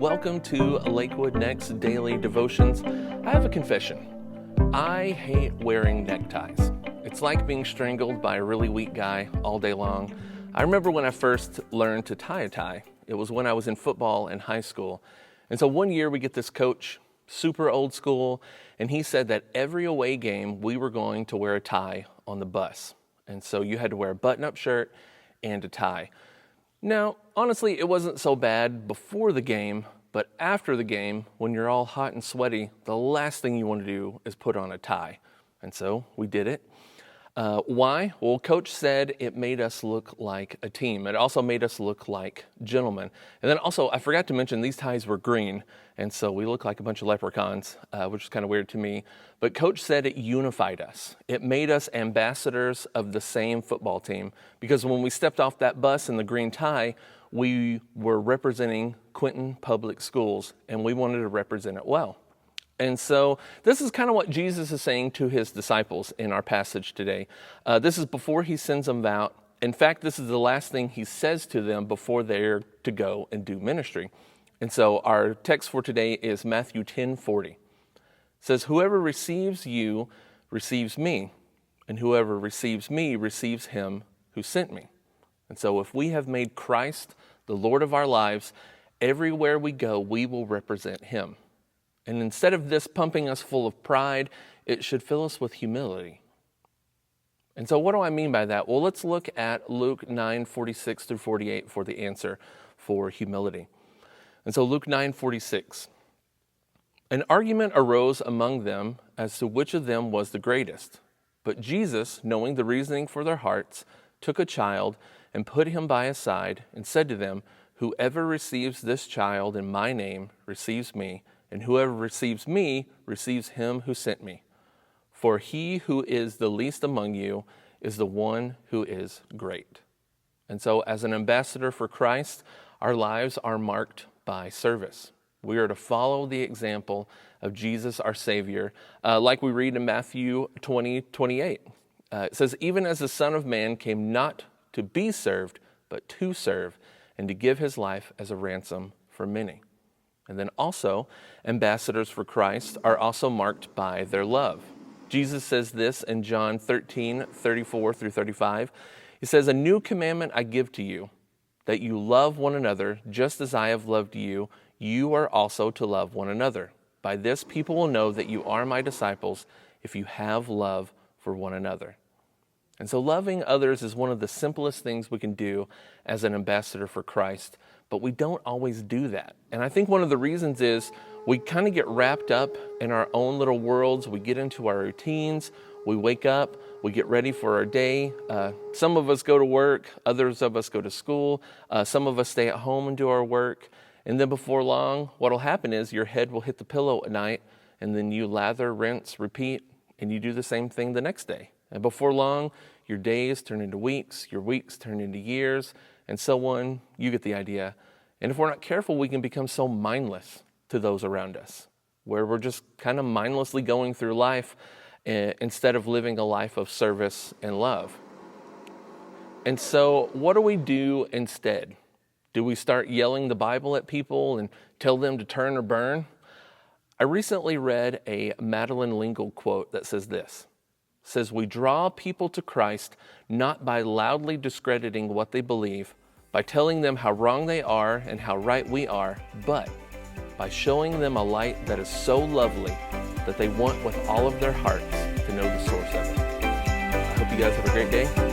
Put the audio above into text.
welcome to Lakewood Next Daily Devotions. I have a confession. I hate wearing neckties. It's like being strangled by a really weak guy all day long. I remember when I first learned to tie a tie. It was when I was in football in high school. And so one year we get this coach, super old school, and he said that every away game we were going to wear a tie on the bus. And so you had to wear a button-up shirt and a tie. Now, honestly, it wasn't so bad before the game, but after the game, when you're all hot and sweaty, the last thing you want to do is put on a tie. And so we did it. Why? Well, Coach said it made us look like a team. It also made us look like gentlemen. And then also, I forgot to mention, these ties were green, and so we looked like a bunch of leprechauns, which is kind of weird to me. But Coach said it unified us. It made us ambassadors of the same football team, because when we stepped off that bus in the green tie, we were representing Quinton Public Schools, and we wanted to represent it well. And so this is kind of what Jesus is saying to his disciples in our passage today. This is before he sends them out. In fact, this is the last thing he says to them before they're to go and do ministry. And so our text for today is Matthew 10:40. It says, "Whoever receives you receives me, and whoever receives me receives him who sent me." And so if we have made Christ the Lord of our lives, everywhere we go, we will represent him. And instead of this pumping us full of pride, it should fill us with humility. And so what do I mean by that? Well, let's look at Luke 9:46 through 48 for the answer for humility. And so Luke 9:46. An argument arose among them as to which of them was the greatest. But Jesus, knowing the reasoning for their hearts, took a child and put him by his side and said to them, "Whoever receives this child in my name receives me, and whoever receives me receives him who sent me. For he who is the least among you is the one who is great." And so as an ambassador for Christ, our lives are marked by service. We are to follow the example of Jesus, our Savior, like we read in Matthew 20:28. It says, "Even as the Son of Man came not to be served, but to serve, and to give his life as a ransom for many." And then also, ambassadors for Christ are also marked by their love. Jesus says this in John 13:34 through 35. He says, "A new commandment I give to you, that you love one another just as I have loved you. You are also to love one another. By this people will know that you are my disciples, if you have love for one another." And so loving others is one of the simplest things we can do as an ambassador for Christ, but we don't always do that. And I think one of the reasons is we kind of get wrapped up in our own little worlds. We get into our routines. We wake up, we get ready for our day. Some of us go to work, others of us go to school. Some of us stay at home and do our work. And then before long, what will happen is your head will hit the pillow at night, and then you lather, rinse, repeat, and you do the same thing the next day. And before long, your days turn into weeks, your weeks turn into years, and so on. You get the idea. And if we're not careful, we can become so mindless to those around us, where we're just kind of mindlessly going through life instead of living a life of service and love. And so what do we do instead? Do we start yelling the Bible at people and tell them to turn or burn? I recently read a Madeleine L'Engle quote that says this. It says, "We draw people to Christ not by loudly discrediting what they believe, by telling them how wrong they are and how right we are, but by showing them a light that is so lovely that they want with all of their hearts to know the source of it." I hope you guys have a great day.